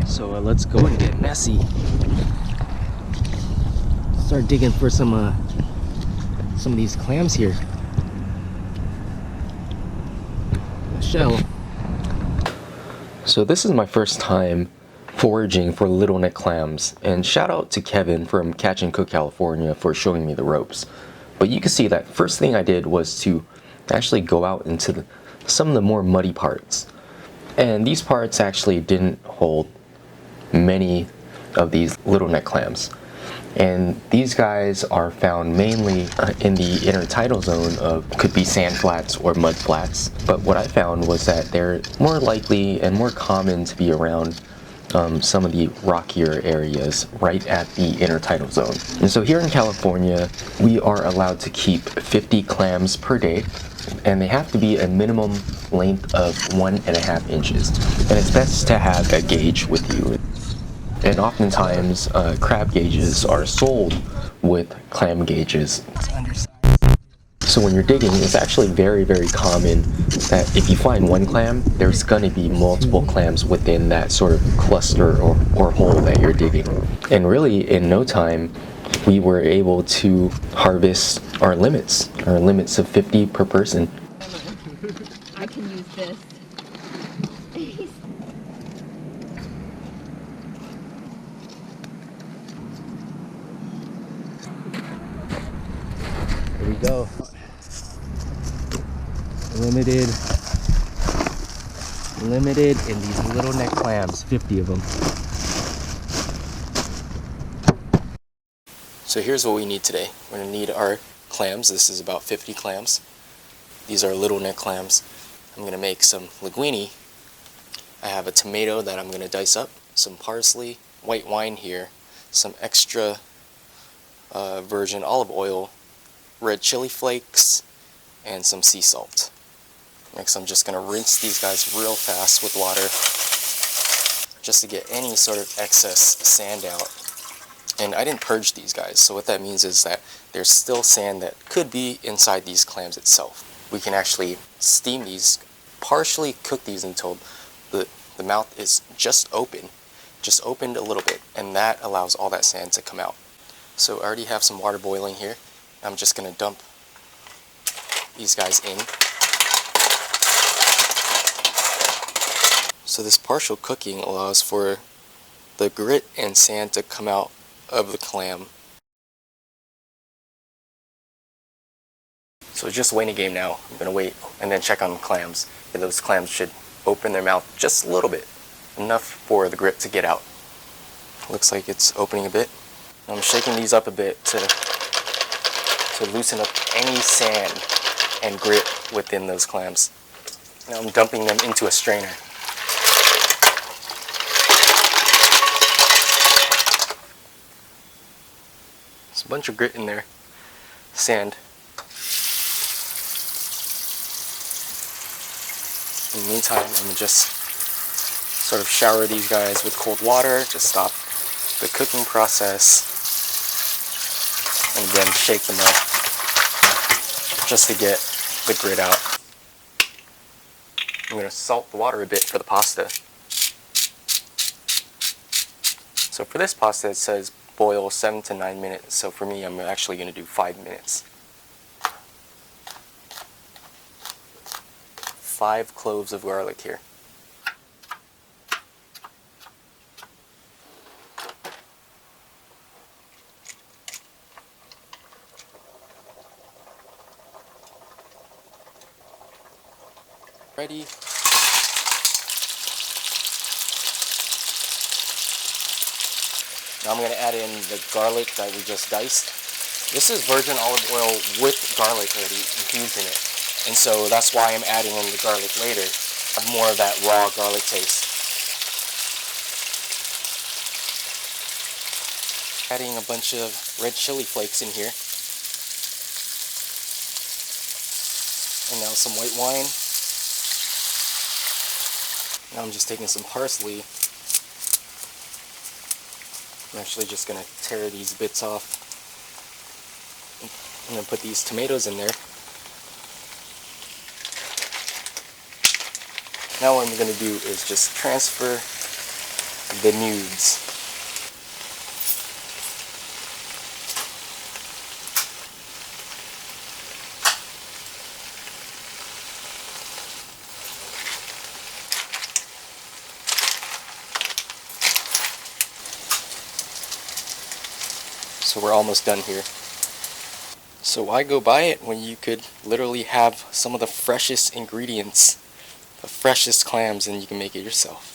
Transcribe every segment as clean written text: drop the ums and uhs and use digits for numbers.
So let's go and get messy. Start digging for some of these clams here. A shell. So this is my first time foraging for Littleneck clams, and shout out to Kevin from Catch and Cook California for showing me the ropes. But you can see that first thing I did was to actually go out into some of the more muddy parts. And these parts actually didn't hold many of these Littleneck clams. And these guys are found mainly in the intertidal zone of, could be sand flats or mud flats. But what I found was that they're more likely and more common to be around some of the rockier areas right at the intertidal zone. And so here in California, we are allowed to keep 50 clams per day, and they have to be a minimum length of 1.5 inches. And it's best to have a gauge with you. And oftentimes, crab gauges are sold with clam gauges. So when you're digging, it's actually very, very common that if you find one clam, there's going to be multiple clams within that sort of cluster or hole that you're digging. And really, in no time, we were able to harvest our limits of 50 per person. I can use this. Here we go. Limited in these Littleneck clams, 50 of them. So here's what we need today. We're gonna need our clams. This is about 50 clams. These are Littleneck clams. I'm gonna make some linguine. I have a tomato that I'm gonna dice up, some parsley, white wine here, some extra virgin olive oil, red chili flakes, and some sea salt. Next, I'm just going to rinse these guys real fast with water just to get any sort of excess sand out. And I didn't purge these guys, so what that means is that there's still sand that could be inside these clams itself. We can actually steam these, partially cook these until the mouth is just opened a little bit, and that allows all that sand to come out. So I already have some water boiling here. I'm just going to dump these guys in. So this partial cooking allows for the grit and sand to come out of the clam. So it's just waiting game now. I'm going to wait and then check on the clams. And those clams should open their mouth just a little bit, enough for the grit to get out. Looks like it's opening a bit. I'm shaking these up a bit to loosen up any sand and grit within those clams. Now I'm dumping them into a strainer. There's a bunch of grit in there, sand. In the meantime, I'm gonna just sort of shower these guys with cold water to stop the cooking process, and then shake them up just to get the grit out. I'm going to salt the water a bit for the pasta. So for this pasta it says boil 7 to 9 minutes, so for me I'm actually going to do 5 minutes. 5 cloves of garlic here. Ready. Now I'm going to add in the garlic that we just diced. This is virgin olive oil with garlic already infused in it. And so that's why I'm adding in the garlic later. Have more of that raw garlic taste. Adding a bunch of red chili flakes in here. And now some white wine. Now I'm just taking some parsley. I'm actually just going to tear these bits off. I'm going to put these tomatoes in there. Now what I'm going to do is just transfer the nudes. So we're almost done here. So why go buy it when you could literally have some of the freshest ingredients, the freshest clams, and you can make it yourself.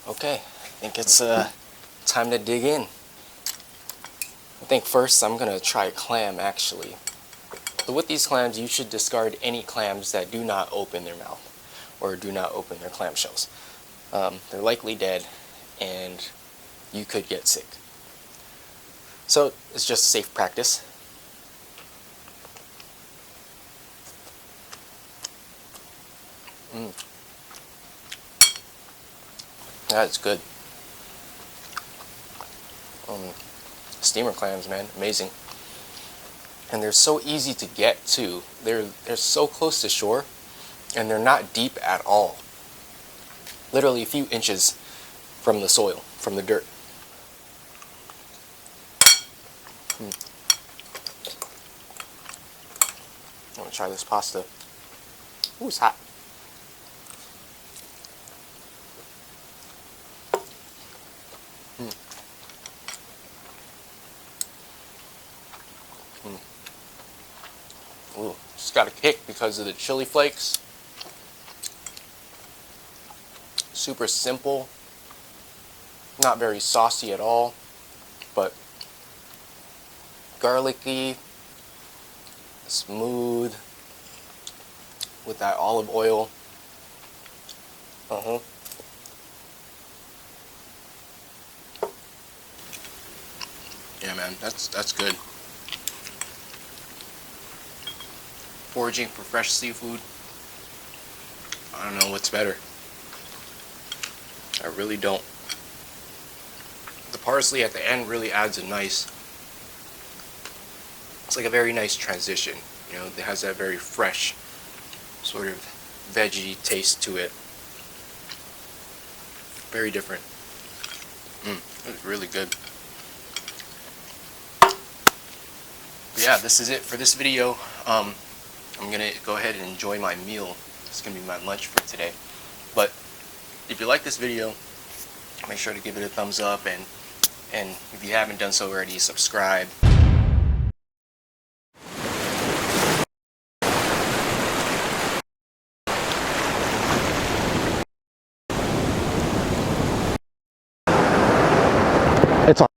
Okay, I think it's time to dig in. I think first I'm gonna try a clam actually. So with these clams, you should discard any clams that do not open their mouth or do not open their clam shells. They're likely dead and you could get sick. So it's just safe practice. That's good. Steamer clams, man, amazing. And they're so easy to get too. They're so close to shore, and they're not deep at all. Literally a few inches from the soil, from the dirt. I'm gonna try this pasta. Ooh, it's hot. Ooh, just got a kick because of the chili flakes. Super simple, not very saucy at all, but garlicky, smooth, with that olive oil. Yeah, man, that's good. Foraging for fresh seafood. I don't know what's better. I really don't. The parsley at the end really adds a nice, it's like a very nice transition. You know, it has that very fresh sort of veggie taste to it. Very different. It's really good. But yeah, this is it for this video. I'm gonna go ahead and enjoy my meal. It's gonna be my lunch for today. But if you like this video, make sure to give it a thumbs up, and if you haven't done so already, subscribe. It's on.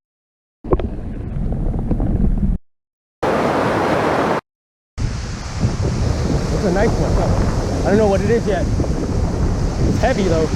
It's a nice one. I don't know what it is yet. It's heavy though.